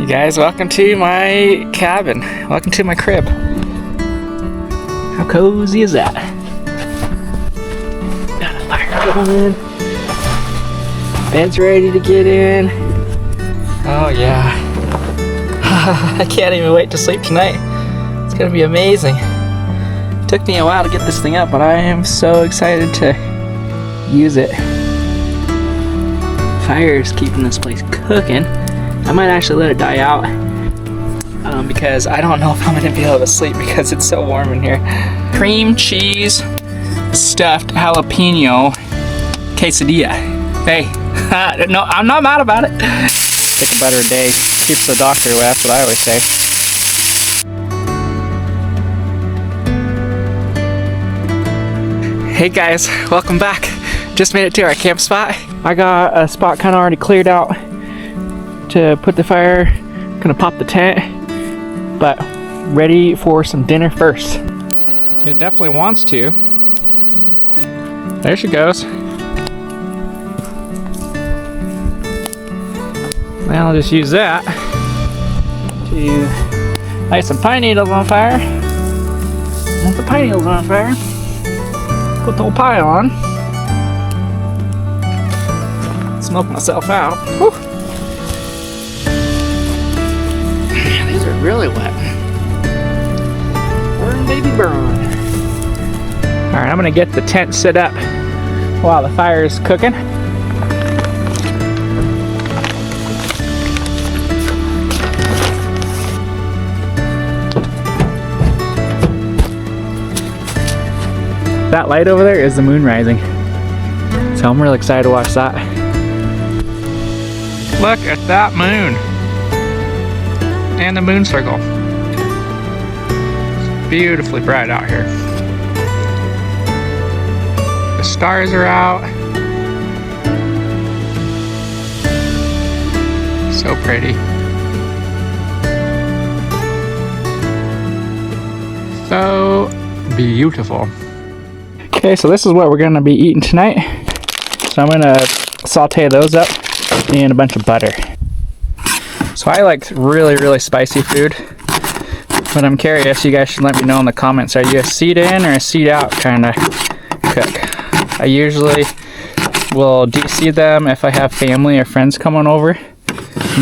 Guys, welcome to my cabin. Welcome to my crib. How cozy is that? Got a fire going. Bed's ready to get in. Oh yeah. I can't even wait to sleep tonight. It's gonna be amazing. Took me a while to get this thing up, but I am so excited to use it. Fire is keeping this place cooking. I might actually let it die out because I don't know if I'm gonna be able to sleep because it's so warm in here. Cream cheese stuffed jalapeno quesadilla. Hey, no, I'm not mad about it. Stick of butter a day keeps the doctor away. That's what I always say. Hey guys, welcome back. Just made it to our camp spot. I got a spot kind of already cleared out to put the fire. Gonna pop the tent, but ready for some dinner first. It definitely wants to. There she goes. Now I'll just use that to light some pine needles on fire. Once the pine needles on fire, put the whole pile on. Smoke myself out. Whew. Man, these are really wet. Burn, baby, burn. Alright, I'm gonna get the tent set up while the fire is cooking. That light over there is the moon rising. So I'm really excited to watch that. Look at that moon. And the moon circle. It's beautifully bright out here. The stars are out. So pretty. So beautiful. Okay, so this is what we're gonna be eating tonight. So I'm gonna saute those up in a bunch of butter. So I like really spicy food, but I'm curious, you guys should let me know in the comments, are you a seed in or a seed out kind of cook? I usually will de-seed them if I have family or friends coming over,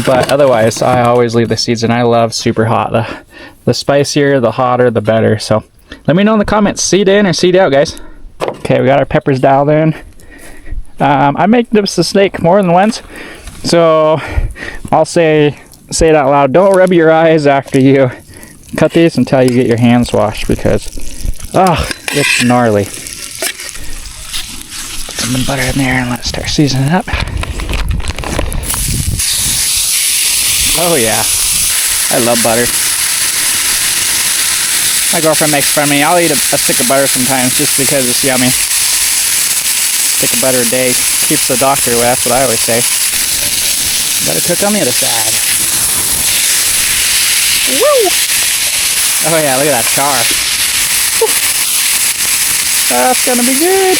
but otherwise I always leave the seeds in. I love super hot. The spicier, the hotter, the better. So let me know in the comments, seed in or seed out, guys. Okay, we got our peppers dialed in. I make this mistake more than once, so I'll say it out loud. Don't rub your eyes after you cut these until you get your hands washed, because it's gnarly. Put some butter in there and let it start seasoning up. Oh yeah, I love butter. My girlfriend makes fun of me. I'll eat a stick of butter sometimes just because it's yummy. Stick of butter a day keeps the doctor away. That's what I always say. Gotta cook on the other side. Woo! Oh yeah, look at that char. Woo. That's gonna be good.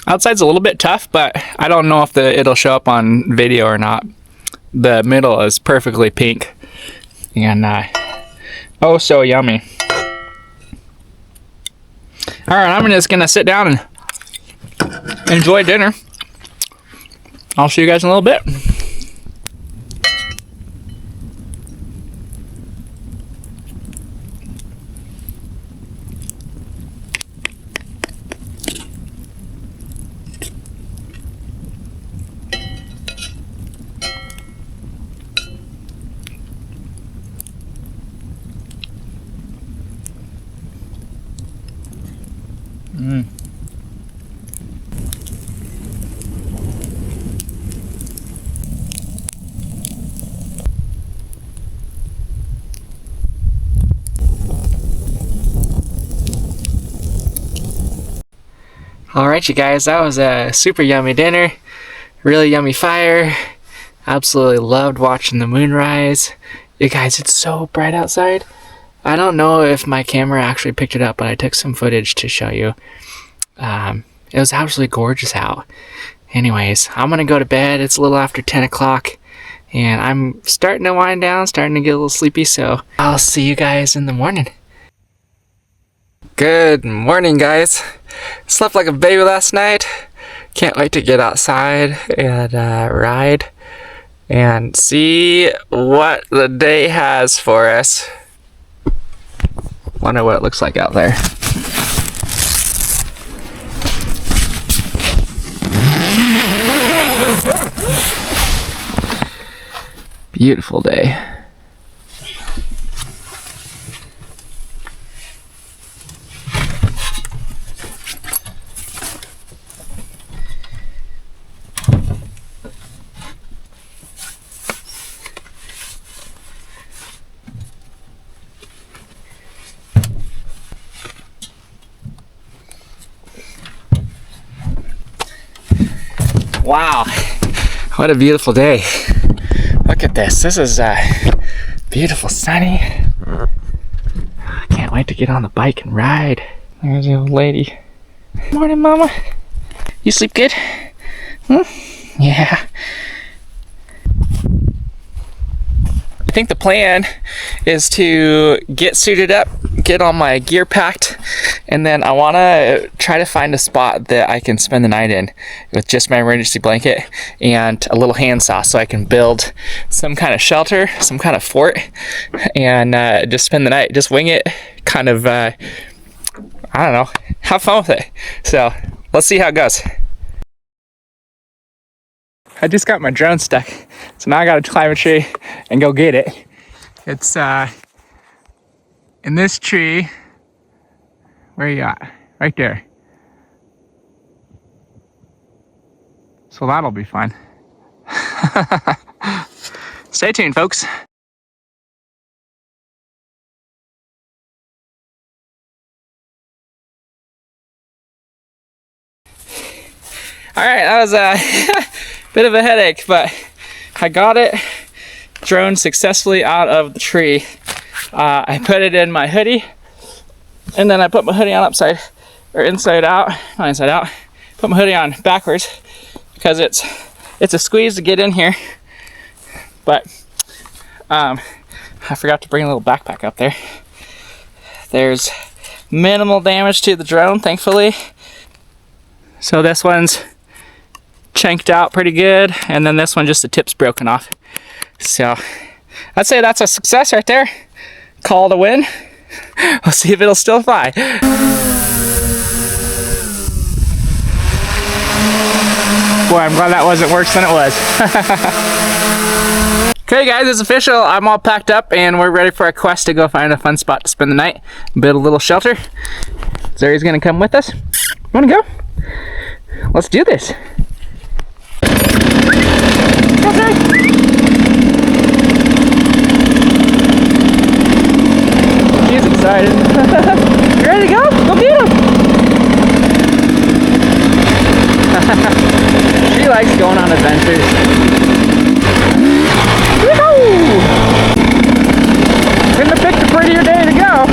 Outside's a little bit tough, but I don't know if it'll show up on video or not. The middle is perfectly pink and oh so yummy. Alright, I'm just gonna sit down and enjoy dinner. I'll see you guys in a little bit. Alright you guys, that was a super yummy dinner. Really yummy fire. Absolutely loved watching the moon rise. You guys, it's so bright outside. I don't know if my camera actually picked it up, but I took some footage to show you. It was absolutely gorgeous out. Anyways, I'm gonna go to bed. It's a little after 10 o'clock. And I'm starting to wind down, starting to get a little sleepy. So I'll see you guys in the morning. Good morning, guys. Slept like a baby last night. Can't wait to get outside and ride and see what the day has for us. Wonder what it looks like out there. Beautiful day. Wow, what a beautiful day. Look at this. This is beautiful, sunny. I can't wait to get on the bike and ride. There's the old lady. Morning, Mama. You sleep good? Yeah. I think the plan is to get suited up, get all my gear packed, and then I want to try to find a spot that I can spend the night in with just my emergency blanket and a little handsaw so I can build some kind of shelter, some kind of fort, and just spend the night, just wing it, kind of, I don't know, have fun with it. So let's see how it goes. I just got my drone stuck, so now I gotta climb a tree and go get it. It's in this tree. Where you at? Right there. So that'll be fun. Stay tuned, folks. All right, that was a bit of a headache, but I got it. Drone successfully out of the tree. I put it in my hoodie, and then I put my hoodie on inside out, not inside out. Put my hoodie on backwards because it's a squeeze to get in here. But I forgot to bring a little backpack up there. There's minimal damage to the drone, thankfully. So this one's chanked out pretty good, and then this one, just the tip's broken off. So I'd say that's a success right there. Call it a win. We'll see if it'll still fly. Boy, I'm glad that wasn't worse than it was. Okay guys, it's official. I'm all packed up and we're ready for a quest to go find a fun spot to spend the night, build a little shelter. Zuri's gonna come with us. You wanna go? Let's do this. Okay. He's excited. You ready to go? Go get him! She likes going on adventures. Woo-hoo! Couldn't have picked a prettier day to go.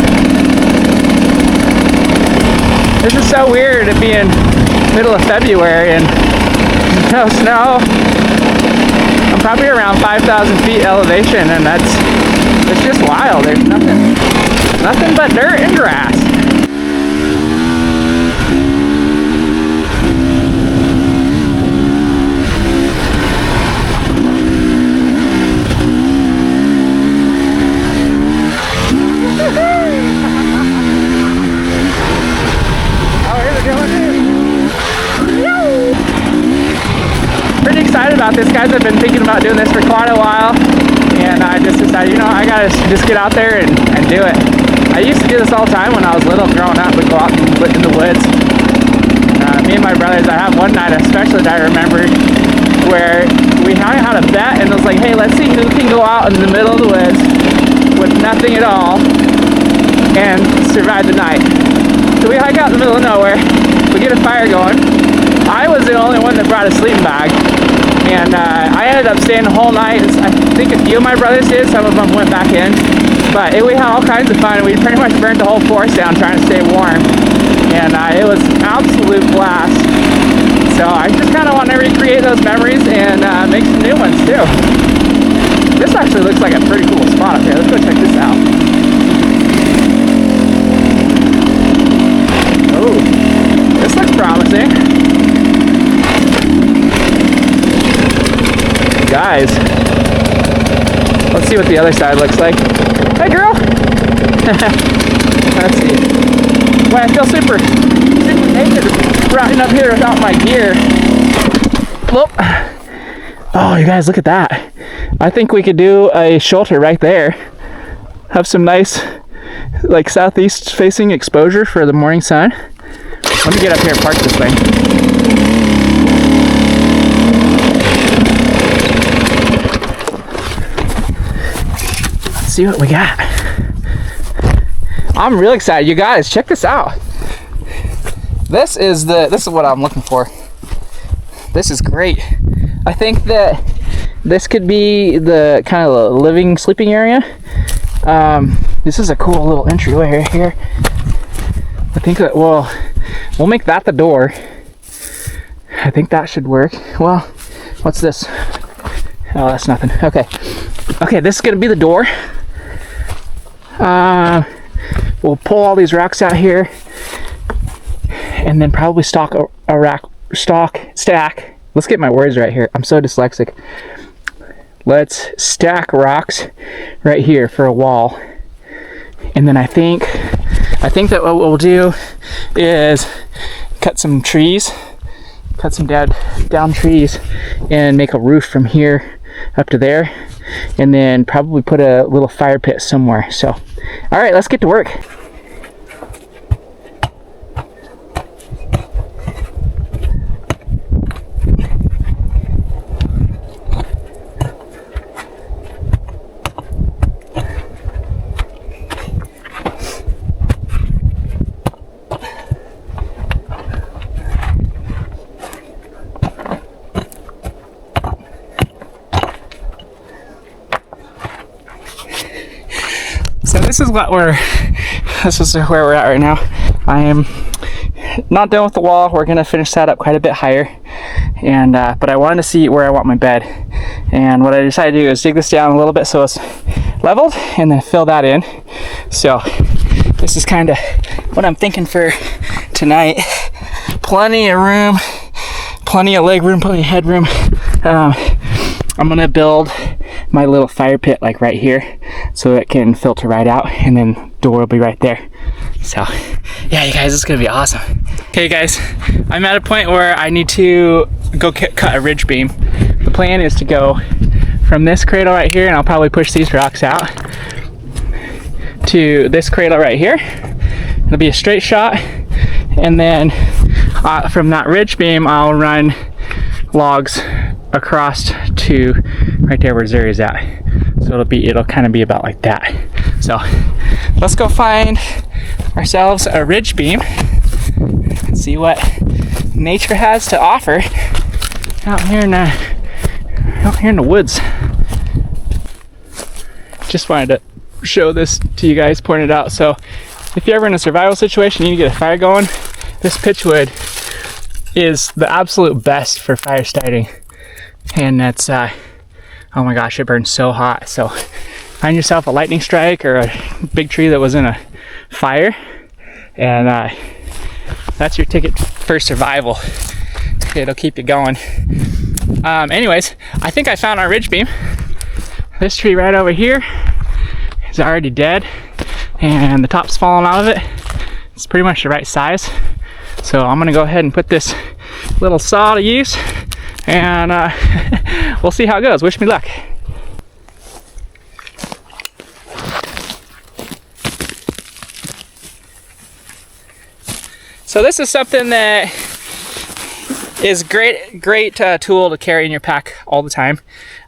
This is so weird to be in middle of February and no snow. I'm probably around 5,000 feet elevation, and it's just wild. There's nothing but dirt and grass. Pretty excited about this, guys. I've been thinking about doing this for quite a while, and I just decided, I gotta just get out there and do it. I used to do this all the time when I was little, growing up. We'd go out and live in the woods. Me and my brothers, I have one night especially that I remember where we had a bet, and it was like, hey, let's see who can go out in the middle of the woods with nothing at all and survive the night. So we hike out in the middle of nowhere, we get a fire going. I was the only one that brought a sleeping bag, and I ended up staying the whole night. I think a few of my brothers did, some of them went back in, but we had all kinds of fun. We pretty much burnt the whole forest down trying to stay warm, and it was an absolute blast. So I just kind of want to recreate those memories and make some new ones too. This actually looks like a pretty cool spot up here. Let's go check this out. Oh, this looks promising. Guys, let's see what the other side looks like. Hey girl! Let's see. Boy, I feel super naked riding up here without my gear. Whoop. Oh, you guys, look at that. I think we could do a shelter right there. Have some nice, like, southeast facing exposure for the morning sun. Let me get up here and park this thing. Let's see what we got. I'm really excited. You guys, check this out. This is what I'm looking for. This is great. I think that this could be the kind of living, sleeping area. This is a cool little entryway right here. I think that we'll make that the door. I think that should work. Well, what's this? Oh, that's nothing. Okay. Okay, this is gonna be the door. We'll pull all these rocks out here, and then probably stack. Let's get my words right here. I'm so dyslexic. Let's stack rocks right here for a wall, and then I think that what we'll do is cut some trees, cut some down trees, and make a roof from here up to there, and then probably put a little fire pit somewhere. So, all right, let's get to work. So this is where we're at right now. I am not done with the wall. We're gonna finish that up quite a bit higher, and but I wanted to see where I want my bed, and what I decided to do is dig this down a little bit so it's leveled, and then fill that in. So this is kind of what I'm thinking for tonight. Plenty of room, plenty of leg room, plenty of headroom. I'm gonna build my little fire pit like right here so it can filter right out, and then door will be right there. So yeah, you guys, it's gonna be awesome. Okay guys, I'm at a point where I need to go cut a ridge beam. The plan is to go from this cradle right here, and I'll probably push these rocks out to this cradle right here. It'll be a straight shot, and then from that ridge beam I'll run logs across to right there where Zuri's at. So it'll kind of be about like that. So let's go find ourselves a ridge beam and see what nature has to offer out here in the woods. Just wanted to show this to you guys, point it out. So if you're ever in a survival situation, you need to get a fire going, this pitchwood is the absolute best for fire starting. And that's oh my gosh, it burns so hot. So find yourself a lightning strike or a big tree that was in a fire, and that's your ticket for survival. It'll keep you going. Anyways, I think I found our ridge beam. This tree right over here is already dead, and the top's fallen out of it. It's pretty much the right size. So I'm gonna go ahead and put this little saw to use, and we'll see how it goes. Wish me luck. So this is something that is great tool to carry in your pack all the time.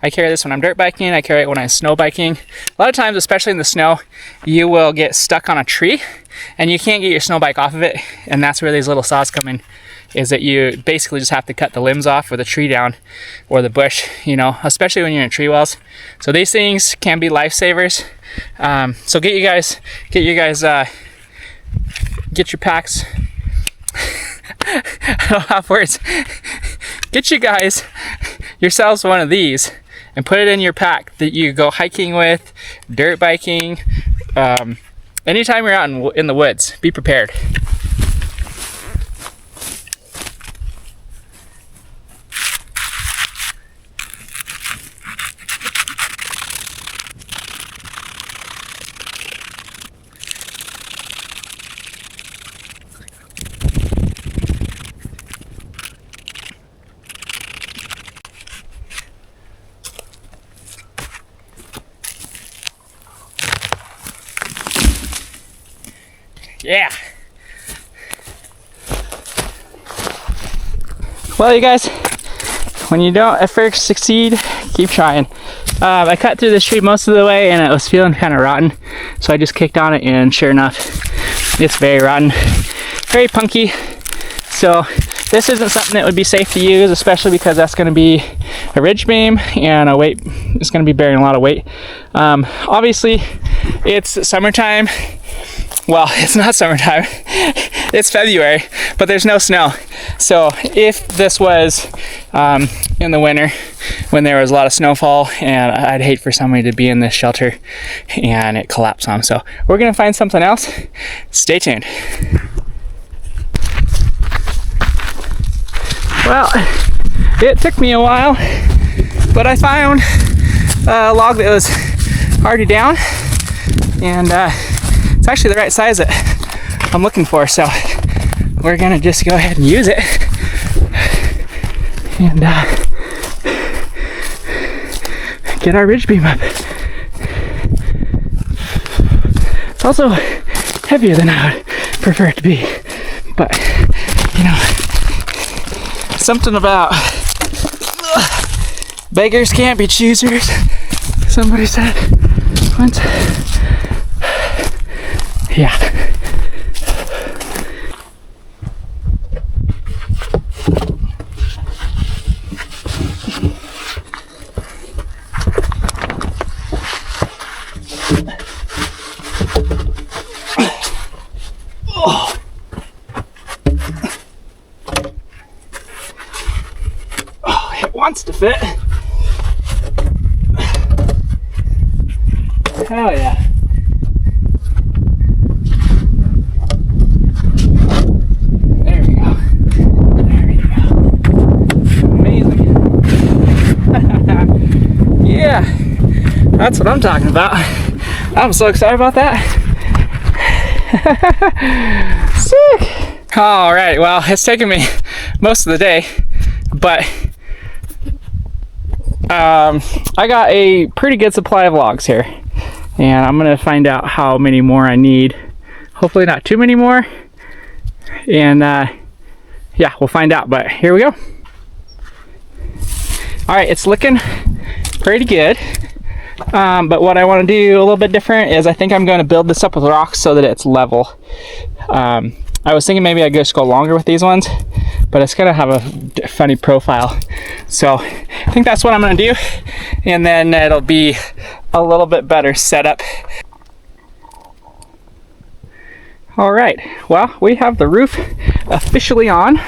I carry this when I'm dirt biking, I carry it when I'm snow biking. A lot of times, especially in the snow, you will get stuck on a tree and you can't get your snow bike off of it, and that's where these little saws come in, is that you basically just have to cut the limbs off or the tree down or the bush, you know, especially when you're in tree wells. So these things can be lifesavers. So get your packs I don't have words. Get you guys yourselves one of these and put it in your pack that you go hiking with, dirt biking, anytime you're out in the woods. Be prepared. Yeah. Well, you guys, when you don't at first succeed, keep trying. I cut through this tree most of the way and it was feeling kind of rotten, so I just kicked on it, and sure enough, it's very rotten, very punky. So this isn't something that would be safe to use, especially because that's going to be a ridge beam and a weight. It's going to be bearing a lot of weight. Obviously, it's summertime. Well, it's not summertime, it's February, but there's no snow. So if this was in the winter when there was a lot of snowfall, and I'd hate for somebody to be in this shelter and it collapse on them. So we're gonna find something else. Stay tuned. Well, it took me a while, but I found a log that was already down, and it's actually the right size that I'm looking for, so we're gonna just go ahead and use it. And get our ridge beam up. It's also heavier than I would prefer it to be, but you know, something about beggars can't be choosers, somebody said once. Yeah. Oh. Oh, it wants to fit. Hell yeah. That's what I'm talking about. I'm so excited about that. Sick. All right, well, it's taken me most of the day, but I got a pretty good supply of logs here, and I'm gonna find out how many more I need. Hopefully not too many more, and yeah, we'll find out, but here we go. All right, it's looking pretty good. But what I want to do a little bit different is I think I'm going to build this up with rocks so that it's level. I was thinking maybe I'd just go longer with these ones, but it's going to have a funny profile. So I think that's what I'm going to do, and then it'll be a little bit better setup. All right, well, we have the roof officially on.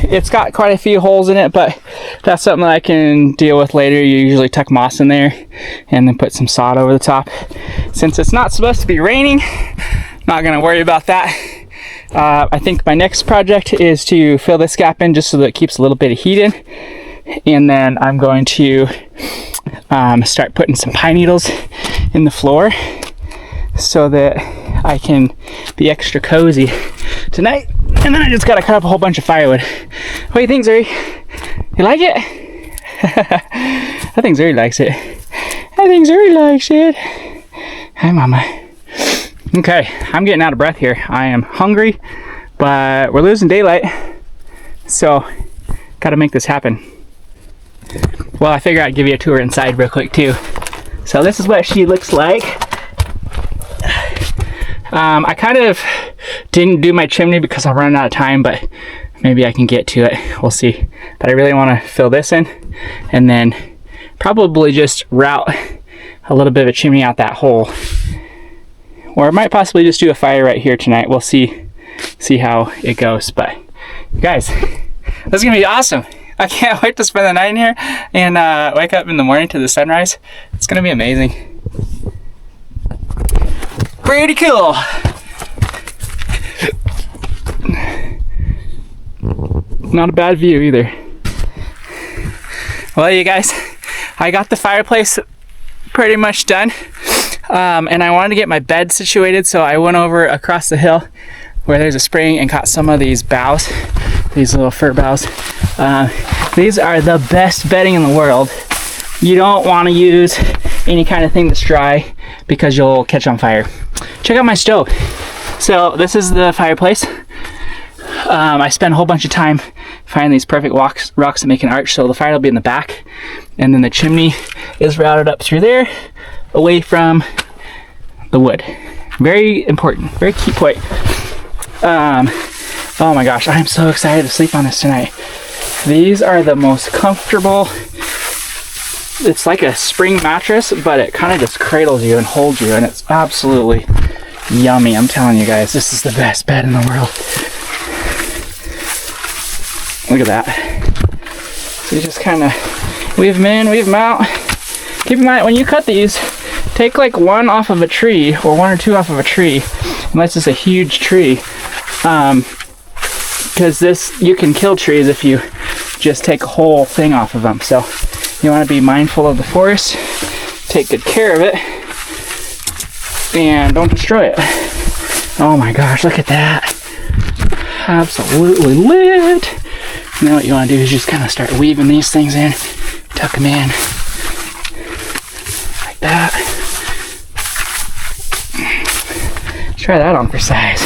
It's got quite a few holes in it, but that's something that I can deal with later. You usually tuck moss in there and then put some sod over the top. Since it's not supposed to be raining, not gonna worry about that. I think my next project is to fill this gap in just so that it keeps a little bit of heat in. And then I'm going to start putting some pine needles in the floor so that I can be extra cozy tonight. And then I just gotta cut up a whole bunch of firewood. What do you think, Zuri? You like it? I think Zuri likes it. I think Zuri likes it. Hi, Mama. Okay, I'm getting out of breath here. I am hungry, but we're losing daylight, so gotta make this happen. Well, I figured I'd give you a tour inside real quick too. So this is what she looks like. I kind of didn't do my chimney because I'm running out of time, but maybe I can get to it. We'll see. But I really want to fill this in and then probably just route a little bit of a chimney out that hole. Or I might possibly just do a fire right here tonight. We'll see how it goes. But guys, this is gonna be awesome. I can't wait to spend the night in here and wake up in the morning to the sunrise. It's gonna be amazing. Pretty cool. Not a bad view either. Well, you guys, I got the fireplace pretty much done. And I wanted to get my bed situated, so I went over across the hill where there's a spring and caught some of these boughs, these little fir boughs. These are the best bedding in the world. You don't want to use any kind of thing that's dry because you'll catch on fire. Check out my stove. So this is the fireplace. I spent a whole bunch of time finding these perfect rocks that make an arch, so the fire will be in the back, and then the chimney is routed up through there, away from the wood. Very important, very key point. Oh my gosh, I'm so excited to sleep on this tonight. These are the most comfortable. It's like a spring mattress, but it kind of just cradles you and holds you, and it's absolutely yummy. I'm telling you guys, this is the best bed in the world. Look at that. So you just kind of weave them in, weave them out. Keep in mind, when you cut these, take like one off of a tree, or one or two off of a tree, unless it's a huge tree. Because you can kill trees if you just take a whole thing off of them. So you want to be mindful of the forest, take good care of it, and don't destroy it. Oh my gosh, look at that. Absolutely lit. And then what you want to do is just kind of start weaving these things in, tuck them in, like that. Try that on for size.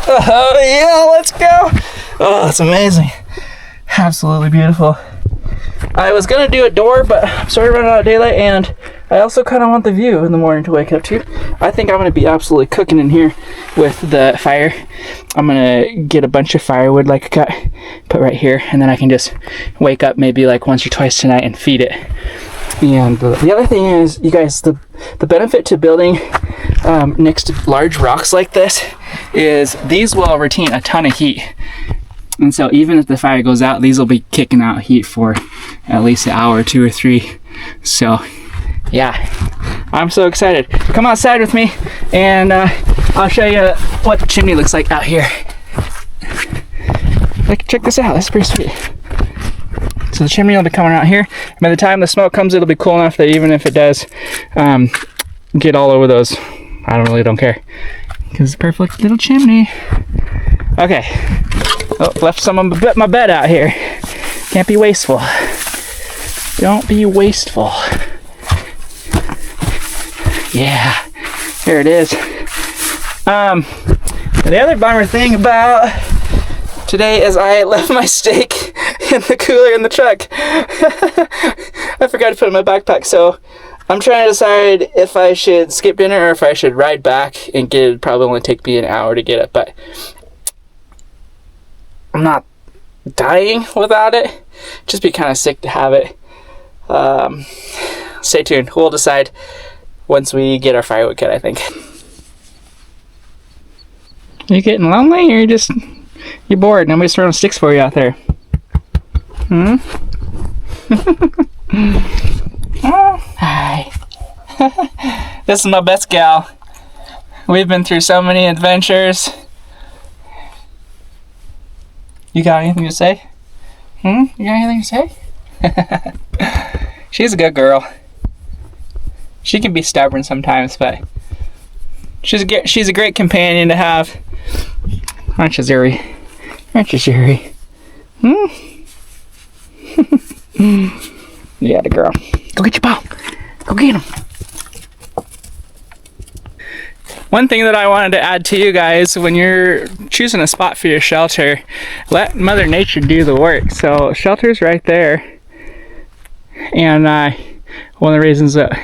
Oh yeah, let's go. Oh, that's amazing. Absolutely beautiful. I was gonna do a door, but I'm sort of running out of daylight, and I also kind of want the view in the morning to wake up to. I think I'm gonna be absolutely cooking in here with the fire. I'm gonna get a bunch of firewood like I cut, put right here, and then I can just wake up maybe like once or twice tonight and feed it. And the other thing is, you guys, the benefit to building next to large rocks like this is these will retain a ton of heat. And so even if the fire goes out, these will be kicking out heat for at least an hour, 2 or 3. So yeah, I'm so excited. Come outside with me and I'll show you what the chimney looks like out here. Like, check this out, that's pretty sweet. So the chimney will be coming out here. By the time the smoke comes, it'll be cool enough that even if it does get all over those, I really don't care. Because it's a perfect little chimney. Okay. Oh, left some of my bed out here. Can't be wasteful. Don't be wasteful. Yeah. There it is. The other bummer thing about today is I left my steak in the cooler in the truck. I forgot to put it in my backpack, so I'm trying to decide if I should skip dinner or if I should ride back and get it. It'd probably only take me an hour to get it, but I'm not dying without it. Just be kind of sick to have it. Stay tuned. We'll decide once we get our firewood cut, I think. You getting lonely, or you're bored? Nobody's throwing sticks for you out there. Oh, hi. This is my best gal. We've been through so many adventures. You got anything to say? You got anything to say? She's a good girl. She can be stubborn sometimes, but she's a great companion to have. Aren't you, Zuri? Aren't you, Zuri? Yeah, the girl. Go get your ball. Go get him. One thing that I wanted to add to you guys, when you're choosing a spot for your shelter, let Mother Nature do the work. So shelter's right there. And one of the reasons that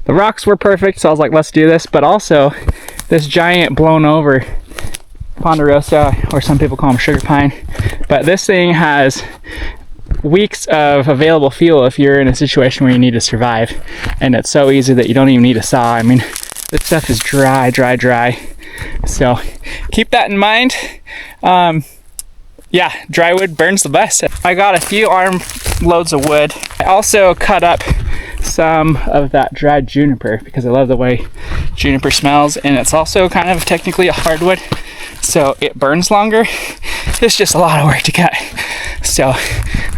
the rocks were perfect, so I was like, let's do this. But also, this giant blown over ponderosa, or some people call them sugar pine. But this thing has weeks of available fuel if you're in a situation where you need to survive. And it's so easy that you don't even need a saw. I mean, this stuff is dry. So keep that in mind. Yeah, dry wood burns the best. I got a few arm loads of wood. I also cut up some of that dried juniper because I love the way juniper smells, and it's also kind of technically a hardwood, so it burns longer. It's just a lot of work to cut. So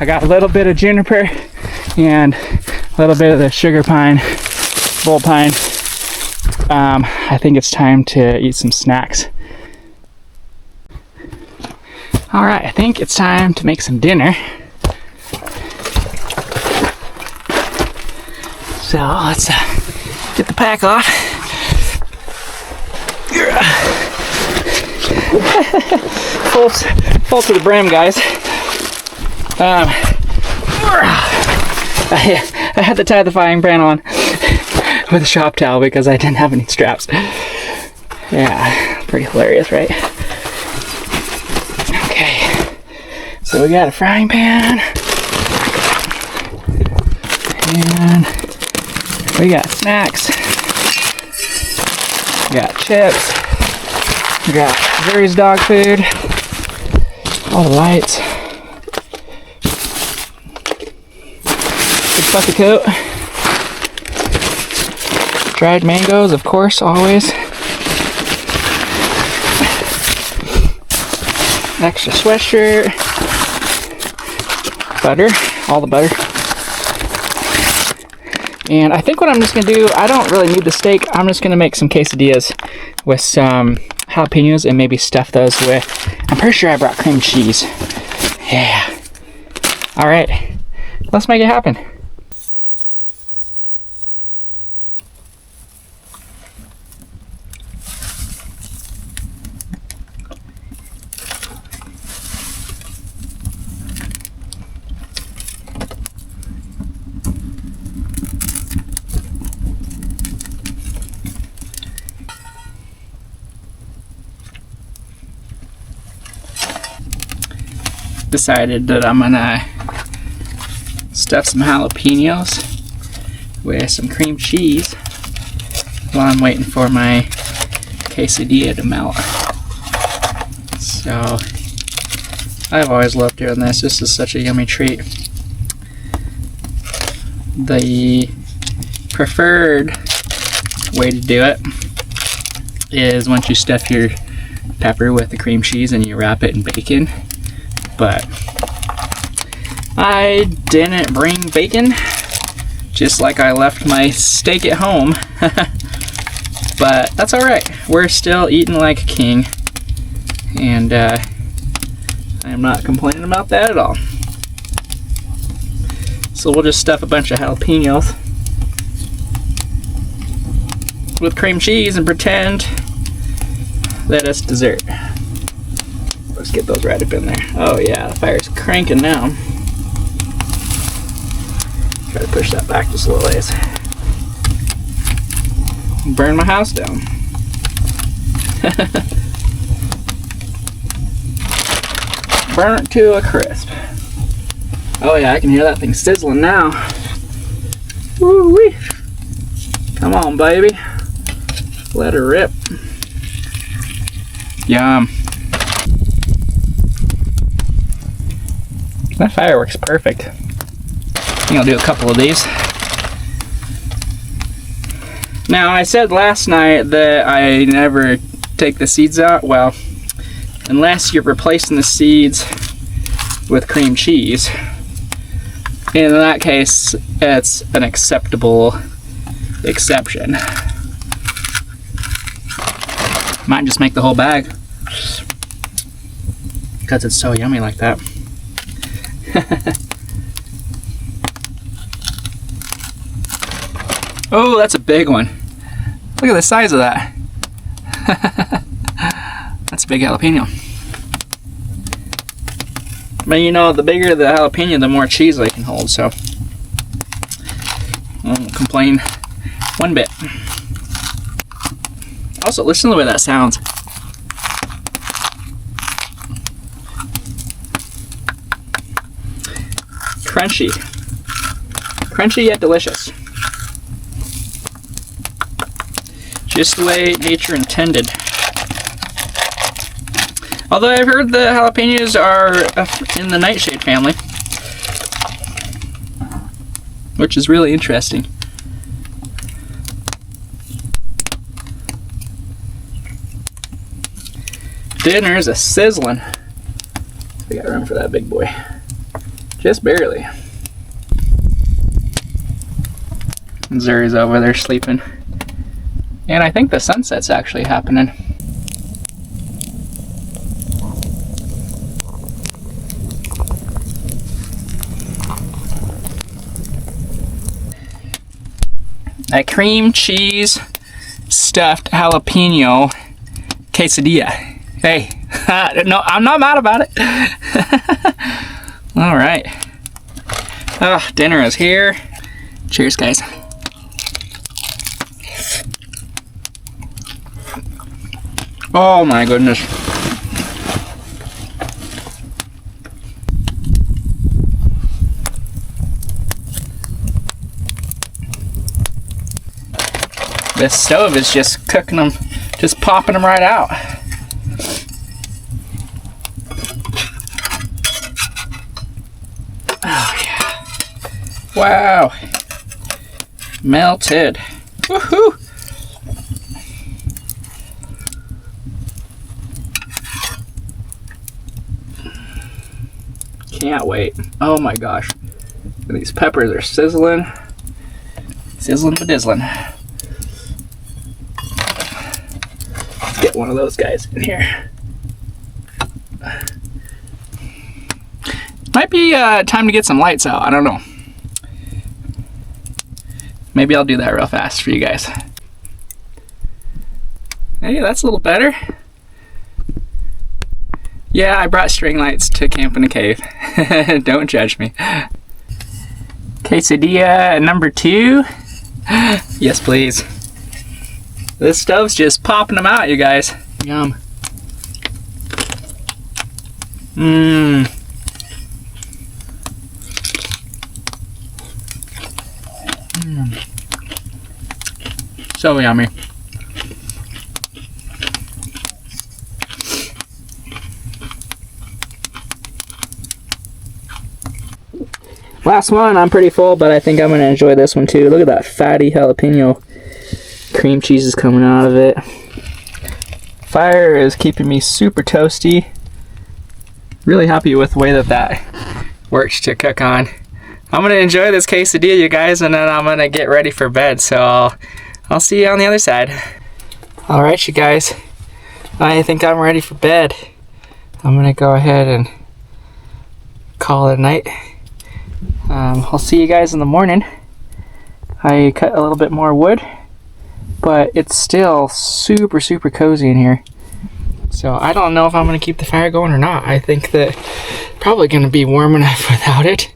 I got a little bit of juniper and a little bit of the sugar pine, bull pine. I think it's time to eat some snacks. All right, I think it's time to make some dinner. So let's get the pack off. Full to the brim, guys. I had to tie the frying pan on with a shop towel because I didn't have any straps. Yeah, pretty hilarious, right? Okay, so we got a frying pan, and we got snacks, we got chips, we got Zuri's dog food, all the lights, big bucket coat, dried mangoes, of course, always. Extra sweatshirt, butter, all the butter. And I think what I'm just gonna do, I don't really need the steak. I'm just gonna make some quesadillas with some jalapenos and maybe stuff those with, I'm pretty sure I brought cream cheese. Yeah. All right, let's make it happen. Decided that I'm gonna stuff some jalapenos with some cream cheese while I'm waiting for my quesadilla to melt. So I've always loved doing this. This is such a yummy treat. The preferred way to do it is once you stuff your pepper with the cream cheese and you wrap it in bacon. But I didn't bring bacon, just like I left my steak at home. But that's alright, we're still eating like a king, and I'm not complaining about that at all. So we'll just stuff a bunch of jalapenos with cream cheese and pretend that it's dessert. Let's get those right up in there. Oh yeah, the fire's cranking now. Try to push that back just a little ways. Burn my house down. Burn it to a crisp. Oh yeah, I can hear that thing sizzling now. Woo-wee. Come on, baby. Let her rip. Yum. That fire works perfect. I think I'll do a couple of these. Now, I said last night that I never take the seeds out. Well, unless you're replacing the seeds with cream cheese. In that case, it's an acceptable exception. Might just make the whole bag because it's so yummy like that. Oh, that's a big one. Look at the size of that. That's a big jalapeno. But you know, the bigger the jalapeno, the more cheese they can hold, so I won't complain one bit. Also, listen to the way that sounds. Crunchy. Crunchy yet delicious. Just the way nature intended. Although I've heard the jalapenos are in the nightshade family, which is really interesting. Dinner is a sizzling. We got room for that big boy. Just barely. Zuri's over there sleeping. And I think the sunset's actually happening. A cream cheese stuffed jalapeno quesadilla. Hey, no, I'm not mad about it. All right. Oh, dinner is here. Cheers, guys. Oh my goodness. This stove is just cooking them, just popping them right out. Oh yeah. Wow. Melted. Woohoo. Can't wait. Oh my gosh. These peppers are sizzling. Sizzling bedazzling. Let's get one of those guys in here. Might be time to get some lights out. I don't know. Maybe I'll do that real fast for you guys. Hey, that's a little better. Yeah, I brought string lights to camp in a cave. Don't judge me. Quesadilla number 2. Yes, please. This stove's just popping them out, you guys. Yum. Mmm. So yummy. Last one. I'm pretty full, but I think I'm gonna enjoy this one too. Look at that fatty jalapeno. Cream cheese is coming out of it. Fire is keeping me super toasty. Really happy with the way that works to cook on. I'm gonna enjoy this quesadilla, you guys, and then I'm gonna get ready for bed. So I'll see you on the other side. All right, you guys. I think I'm ready for bed. I'm gonna go ahead and call it a night. I'll see you guys in the morning. I cut a little bit more wood, but it's still super, super cozy in here. So I don't know if I'm gonna keep the fire going or not. I think that probably gonna be warm enough without it.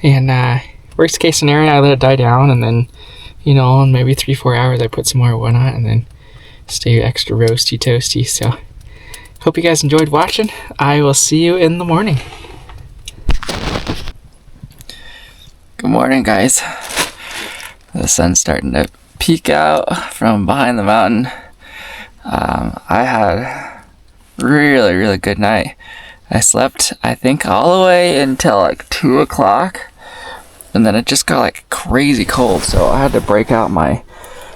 And worst case scenario, I let it die down, and then, you know, in maybe 3-4 hours, I put some more wood on it, and then stay extra roasty toasty. So hope you guys enjoyed watching. I will see you in the morning. Good morning, guys. The sun's starting to peek out from behind the mountain. I had a really, really good night. I slept, I think, all the way until like 2 o'clock, and then it just got like crazy cold, so I had to break out my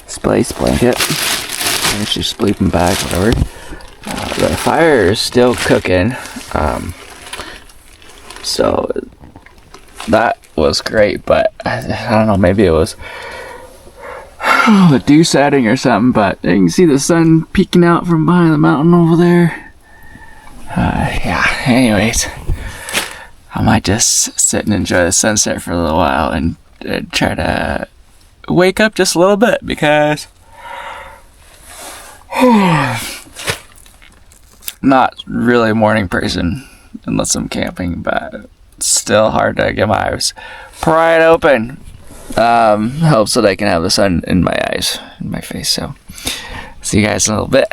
space blanket. It's just sleeping bag, whatever. The fire is still cooking, so that was great, but I don't know, maybe it was the dew setting or something, but you can see the sun peeking out from behind the mountain over there. Yeah, anyways, I might just sit and enjoy the sunset for a little while and try to wake up just a little bit, because not really a morning person unless I'm camping, but it's still hard to get my eyes pried open. Helps that I can have the sun in my eyes, in my face. So see you guys in a little bit.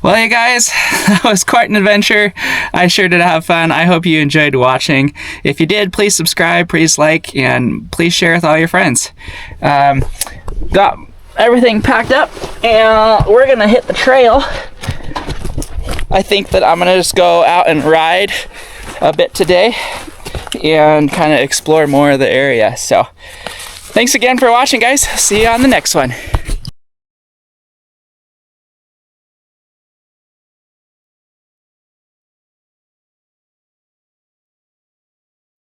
Well, you guys, that was quite an adventure. I sure did have fun. I hope you enjoyed watching. If you did, please subscribe, please like, and please share with all your friends. Got everything packed up, and we're gonna hit the trail. I think that I'm gonna just go out and ride a bit today and kind of explore more of the area. So thanks again for watching, guys. See you on the next one.